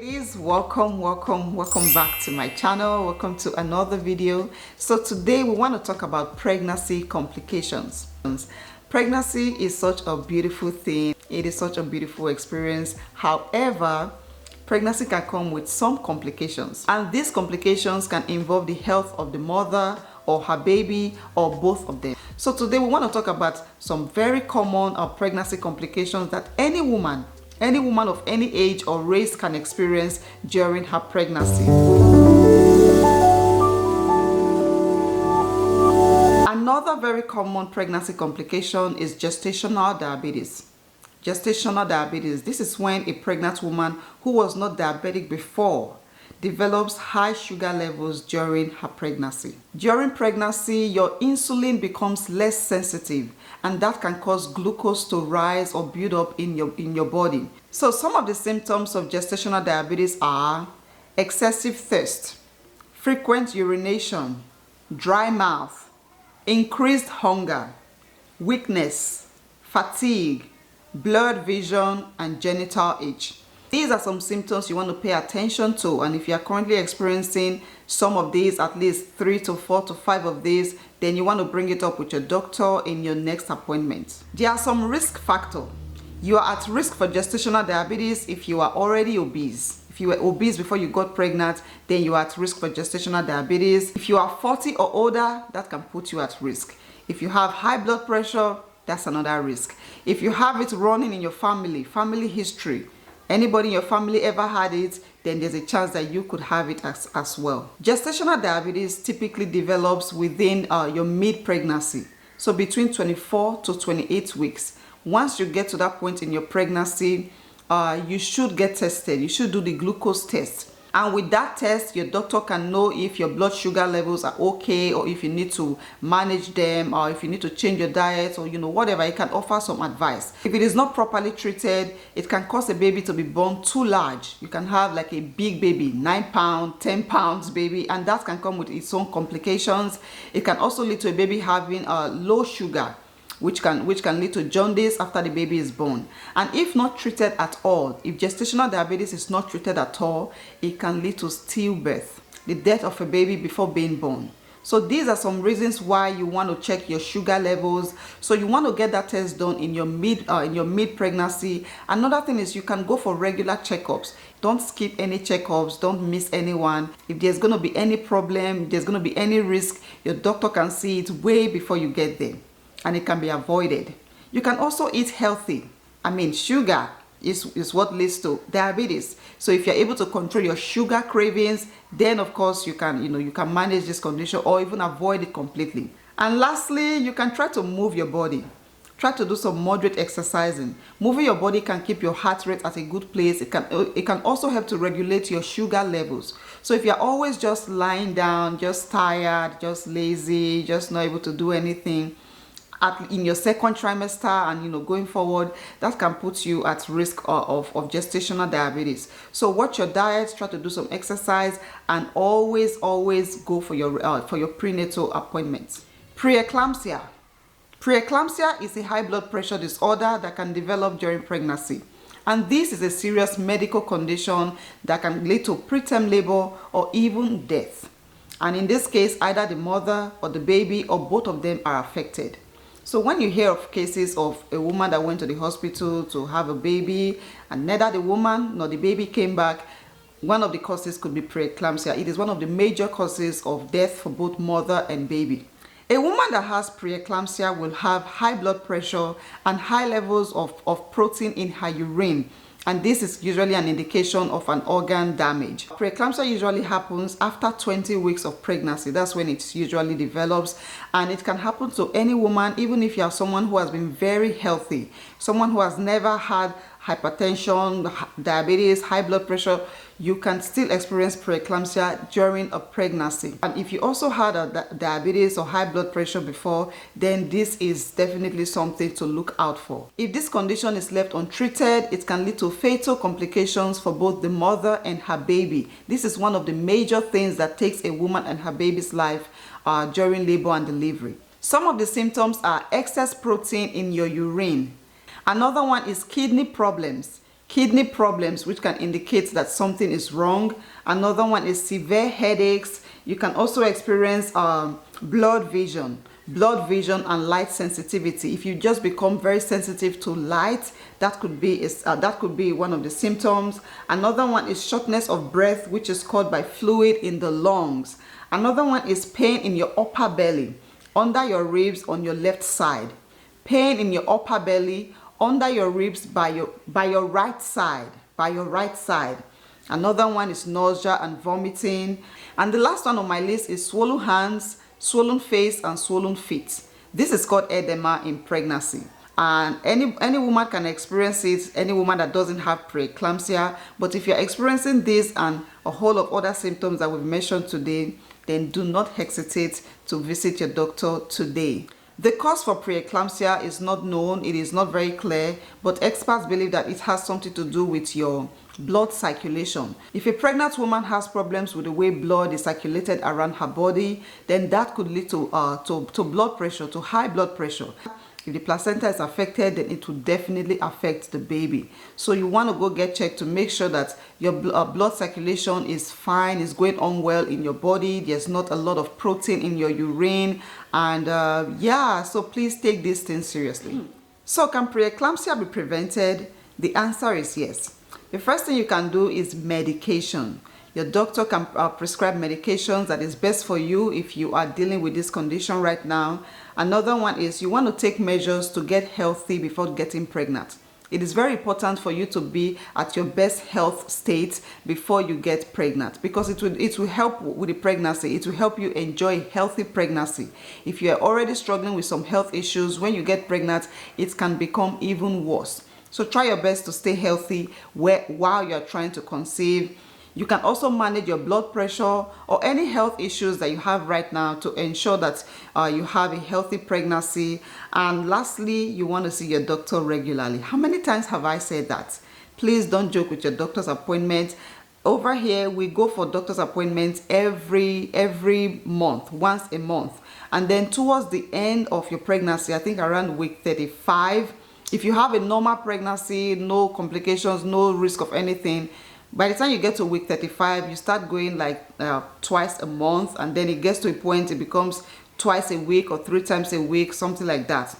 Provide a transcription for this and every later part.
ladies, welcome back to my channel. Welcome to another video. So today we want to talk about pregnancy complications. Pregnancy is such a beautiful thing. It is such a beautiful experience. However, pregnancy can come with some complications, and these complications can involve the health of the mother or her baby or both of them. So today we want to talk about some very common pregnancy complications that any woman of any age or race can experience during her pregnancy. Another very common pregnancy complication is gestational diabetes. Gestational diabetes, this is when a pregnant woman who was not diabetic before develops high sugar levels during her pregnancy. During pregnancy, your insulin becomes less sensitive, and that can cause glucose to rise or build up in your body. So some of the symptoms of gestational diabetes are excessive thirst, frequent urination, dry mouth, increased hunger, weakness, fatigue, blurred vision, and genital itch. These are some symptoms you want to pay attention to, and if you are currently experiencing some of these, at least 3 to 4 to 5 of these, then you want to bring it up with your doctor in your next appointment. There are some risk factors. You are at risk for gestational diabetes if you are already obese. If you were obese before you got pregnant, then you are at risk for gestational diabetes. If you are 40 or older, that can put you at risk. If you have high blood pressure, that's another risk. If you have it running in your family history, anybody in your family ever had it, then there's a chance that you could have it as well. Gestational diabetes typically develops within your mid-pregnancy, so between 24 to 28 weeks. Once you get to that point in your pregnancy, you should get tested. You should do the glucose test. And with that test, your doctor can know if your blood sugar levels are okay, or if you need to manage them, or if you need to change your diet, or whatever. It can offer some advice. If it is not properly treated, it can cause a baby to be born too large. You can have like a big baby, 9 pound, 10 pounds baby, and that can come with its own complications. It can also lead to a baby having low sugar, which can lead to jaundice after the baby is born. And if not treated at all, if gestational diabetes is not treated at all, it can lead to stillbirth, the death of a baby before being born. So these are some reasons why you want to check your sugar levels. So you want to get that test done in your mid pregnancy. Another thing is you can go for regular checkups. Don't skip any checkups. Don't miss anyone. If there's going to be any problem, if there's going to be any risk, your doctor can see it way before you get there, and it can be avoided. You can also eat healthy. Sugar is what leads to diabetes. So if you're able to control your sugar cravings, then of course you can manage this condition or even avoid it completely. And lastly, you can try to move your body. Try to do some moderate exercising. Moving your body can keep your heart rate at a good place. It can also help to regulate your sugar levels. So if you're always just lying down, just tired, just lazy, just not able to do anything in your second trimester and going forward, that can put you at risk of gestational diabetes. So watch your diet, try to do some exercise, and always go for your prenatal appointments. Preeclampsia. Preeclampsia is a high blood pressure disorder that can develop during pregnancy, and this is a serious medical condition that can lead to preterm labor or even death. And in this case, either the mother or the baby or both of them are affected. So when you hear of cases of a woman that went to the hospital to have a baby and neither the woman nor the baby came back, one of the causes could be preeclampsia. It is one of the major causes of death for both mother and baby. A woman that has preeclampsia will have high blood pressure and high levels of protein in her urine, and this is usually an indication of an organ damage. Preeclampsia usually happens after 20 weeks of pregnancy. That's when it usually develops, and it can happen to any woman, even if you are someone who has been very healthy, someone who has never had hypertension, diabetes, high blood pressure. You can still experience preeclampsia during a pregnancy. And if you also had a diabetes or high blood pressure before, then this is definitely something to look out for. If this condition is left untreated, it can lead to fatal complications for both the mother and her baby. This is one of the major things that takes a woman and her baby's life during labor and delivery. Some of the symptoms are excess protein in your urine. Another one is kidney problems. kidney problems, which can indicate that something is wrong. Another one is severe headaches. You can also experience blurred vision and light sensitivity. If you just become very sensitive to light, that could be one of the symptoms. Another one is shortness of breath, which is caused by fluid in the lungs. Another one is pain in your upper belly, under your ribs on your left side. Pain in your upper belly, under your ribs by your right side. Another one is nausea and vomiting. And the last one on my list is swollen hands, swollen face, and swollen feet. This is called edema in pregnancy. And any woman can experience it, any woman that doesn't have preeclampsia. But if you're experiencing this and a whole of other symptoms that we've mentioned today, then do not hesitate to visit your doctor today. The cause for preeclampsia is not known, it is not very clear, but experts believe that it has something to do with your blood circulation. If a pregnant woman has problems with the way blood is circulated around her body, then that could lead to blood pressure, to high blood pressure. If the placenta is affected, then it will definitely affect the baby. So you want to go get checked to make sure that your blood circulation is fine, is going on well in your body. There's not a lot of protein in your urine. And yeah, so please take these things seriously. So can preeclampsia be prevented? The answer is yes. The first thing you can do is medication. Your doctor can prescribe medications that is best for you if you are dealing with this condition right now. Another one is you want to take measures to get healthy before getting pregnant. It is very important for you to be at your best health state before you get pregnant, because it will help with the pregnancy. It will help you enjoy a healthy pregnancy. If you are already struggling with some health issues, when you get pregnant, it can become even worse. So try your best to stay healthy while you are trying to conceive. You can also manage your blood pressure or any health issues that you have right now to ensure that you have a healthy pregnancy. And lastly, you want to see your doctor regularly. How many times have I said that? Please don't joke with your doctor's appointment. Over here, we go for doctor's appointments every month, once a month. And then towards the end of your pregnancy, I think around week 35, if you have a normal pregnancy, no complications, no risk of anything, by the time you get to week 35, you start going like twice a month, and then it gets to a point it becomes twice a week or 3 times a week, something like that.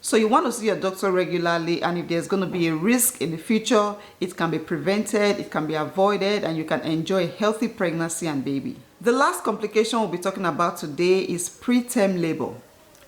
So you want to see your doctor regularly, and if there's going to be a risk in the future, it can be prevented, it can be avoided, and you can enjoy a healthy pregnancy and baby. The last complication we'll be talking about today is preterm labor.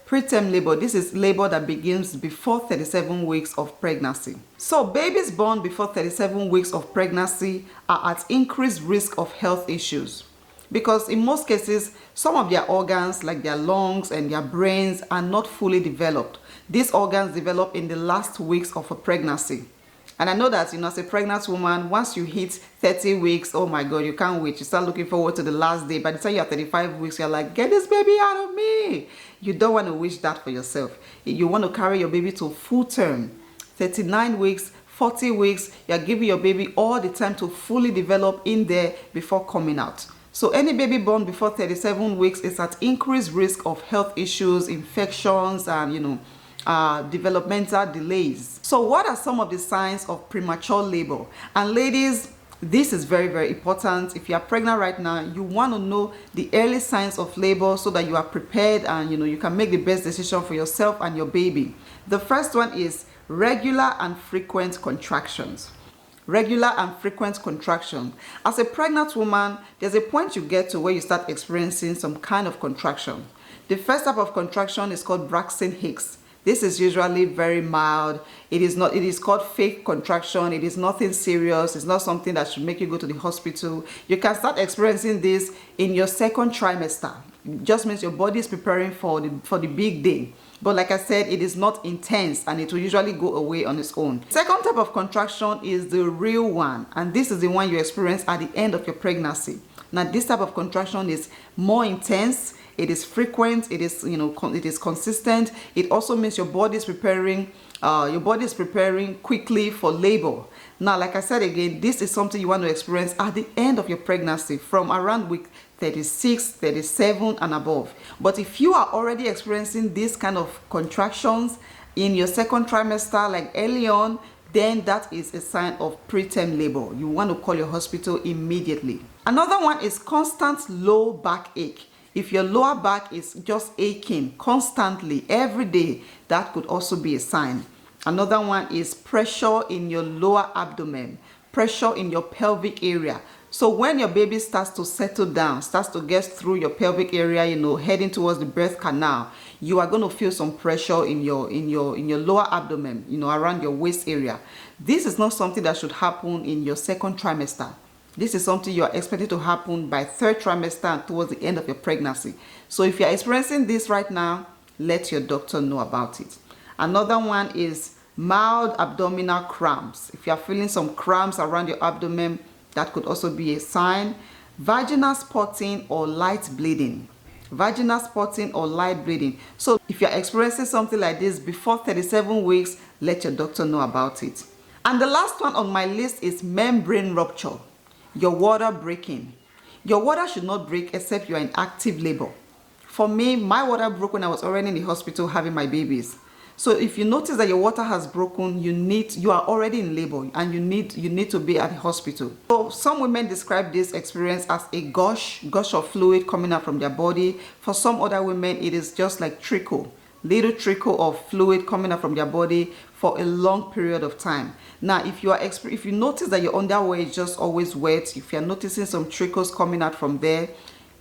Preterm labor, this is labor that begins before 37 weeks of pregnancy. So babies born before 37 weeks of pregnancy are at increased risk of health issues, because in most cases, some of their organs like their lungs and their brains are not fully developed. These organs develop in the last weeks of a pregnancy. And I know that, as a pregnant woman, once you hit 30 weeks, oh my God, you can't wait. You start looking forward to the last day. By the time you're 35 weeks, you're like, get this baby out of me. You don't want to wish that for yourself. You want to carry your baby to full term. 39 weeks, 40 weeks, you're giving your baby all the time to fully develop in there before coming out. So any baby born before 37 weeks is at increased risk of health issues, infections, and, developmental delays. So what are some of the signs of premature labor? And ladies, this is very, very important. If you are pregnant right now, you want to know the early signs of labor so that you are prepared and you can make the best decision for yourself and your baby. The first one is regular and frequent contractions. Regular and frequent contraction. As a pregnant woman, there's a point you get to where you start experiencing some kind of contraction. The first type of contraction is called Braxton Hicks. This is usually very mild. It is called fake contraction. It is nothing serious. It's not something that should make you go to the hospital. You can start experiencing this in your second trimester. It just means your body is preparing for the big day. But like I said, it is not intense and it will usually go away on its own. Second type of contraction is the real one, and this is the one you experience at the end of your pregnancy. Now this type of contraction is more intense. It is frequent, it is consistent. It also means your body is preparing quickly for labor. Now, like I said again, this is something you want to experience at the end of your pregnancy, from around week 36, 37 and above. But if you are already experiencing this kind of contractions in your second trimester, like early on, then that is a sign of preterm labor. You want to call your hospital immediately. Another one is constant low backache. If your lower back is just aching constantly every day, that could also be a sign. Another one is pressure in your lower abdomen, pressure in your pelvic area. So when your baby starts to settle down, starts to get through your pelvic area, heading towards the birth canal, you are going to feel some pressure in your lower abdomen, around your waist area. This is not something that should happen in your second trimester. This is something you are expected to happen by third trimester and towards the end of your pregnancy. So if you're experiencing this right now, let your doctor know about it. Another one is mild abdominal cramps. If you are feeling some cramps around your abdomen, that could also be a sign. Vaginal spotting or light bleeding. Vaginal spotting or light bleeding. So if you're experiencing something like this before 37 weeks, let your doctor know about it. And the last one on my list is membrane rupture. Your water breaking. Your water should not break except you're in active labor. For me, my water broke when I was already in the hospital having my babies. So if you notice that your water has broken, you are already in labor and you need to be at the hospital. So some women describe this experience as a gush of fluid coming out from their body. For some other women, it is just like little trickle of fluid coming out from their body for a long period of time. Now, if you notice that your underwear is just always wet, if you're noticing some trickles coming out from there,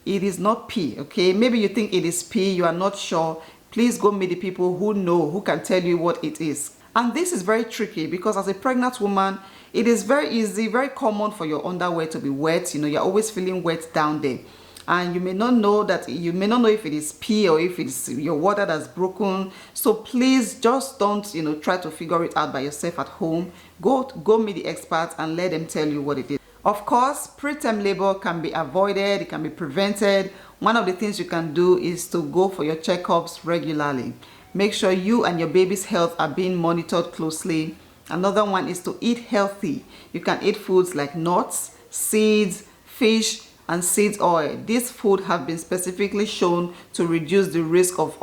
it is not pee, okay? Maybe you think it is pee, you are not sure. Please go meet the people who know, who can tell you what it is. And this is very tricky because as a pregnant woman, it is very easy, very common for your underwear to be wet. You're always feeling wet down there. And you may not know if it is pee or if it's your water that's broken. So please just don't, try to figure it out by yourself at home. Go meet the experts and let them tell you what it is. Of course, preterm labor can be avoided, it can be prevented. One of the things you can do is to go for your checkups regularly. Make sure you and your baby's health are being monitored closely. Another one is to eat healthy. You can eat foods like nuts, seeds, fish, and seed oil. These foods have been specifically shown to reduce the risk of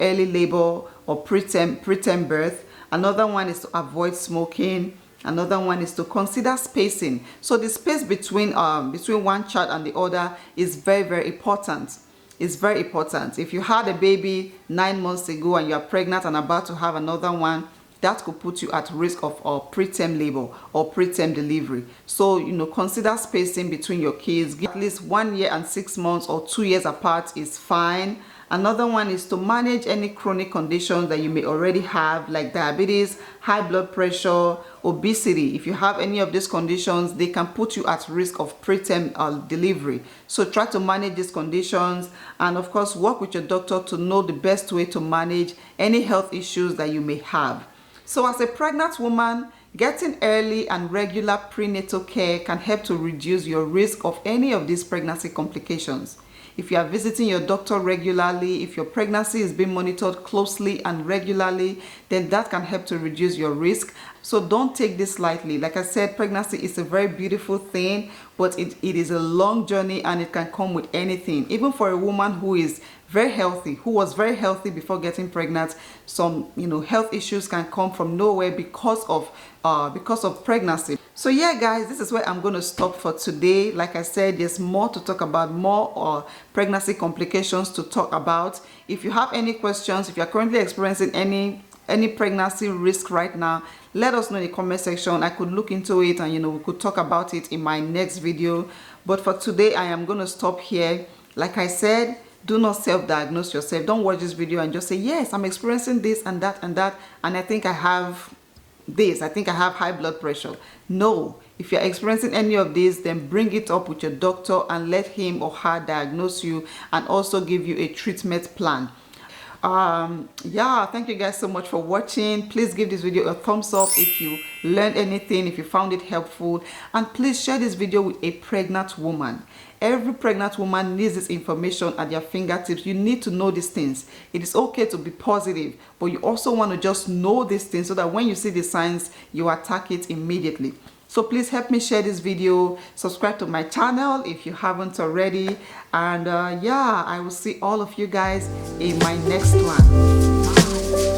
early labor or preterm birth. Another one is to avoid smoking. Another one is to consider spacing. So the space between one child and the other is very, very important. It's very important. If you had a baby 9 months ago and you are pregnant and about to have another one, that could put you at risk of preterm labor or preterm delivery. So, consider spacing between your kids. At least 1 year and 6 months or 2 years apart is fine. Another one is to manage any chronic conditions that you may already have, like diabetes, high blood pressure, obesity. If you have any of these conditions, they can put you at risk of preterm delivery. So try to manage these conditions and of course work with your doctor to know the best way to manage any health issues that you may have. So as a pregnant woman, getting early and regular prenatal care can help to reduce your risk of any of these pregnancy complications. If you are visiting your doctor regularly, if your pregnancy is being monitored closely and regularly, then that can help to reduce your risk. So don't take this lightly. Like I said, pregnancy is a very beautiful thing, but it is a long journey and it can come with anything. Even for a woman who is very healthy, who was very healthy before getting pregnant, some health issues can come from nowhere because of pregnancy. So yeah guys, this is where I'm going to stop for today. Like I said, there's more to talk about, more pregnancy complications to talk about. If you have any questions, if you're currently experiencing any pregnancy risk right now, let us know in the comment section. I could look into it and we could talk about it in my next video. But for today, I am going to stop here. Like I said, do not self-diagnose yourself. Don't watch this video and just say, yes, I'm experiencing this and that, and I think I have this. I think I have high blood pressure. No. If you're experiencing any of this, then bring it up with your doctor and let him or her diagnose you and also give you a treatment plan. Yeah, thank you guys so much for watching. Please give this video a thumbs up if you learned anything, if you found it helpful, and please share this video with a pregnant woman. Every pregnant woman needs this information at their fingertips. You need to know these things. It is okay to be positive, but you also want to just know these things so that when you see the signs, you attack it immediately. So please help me share this video, subscribe to my channel if you haven't already, and yeah, I will see all of you guys in my next one. Bye.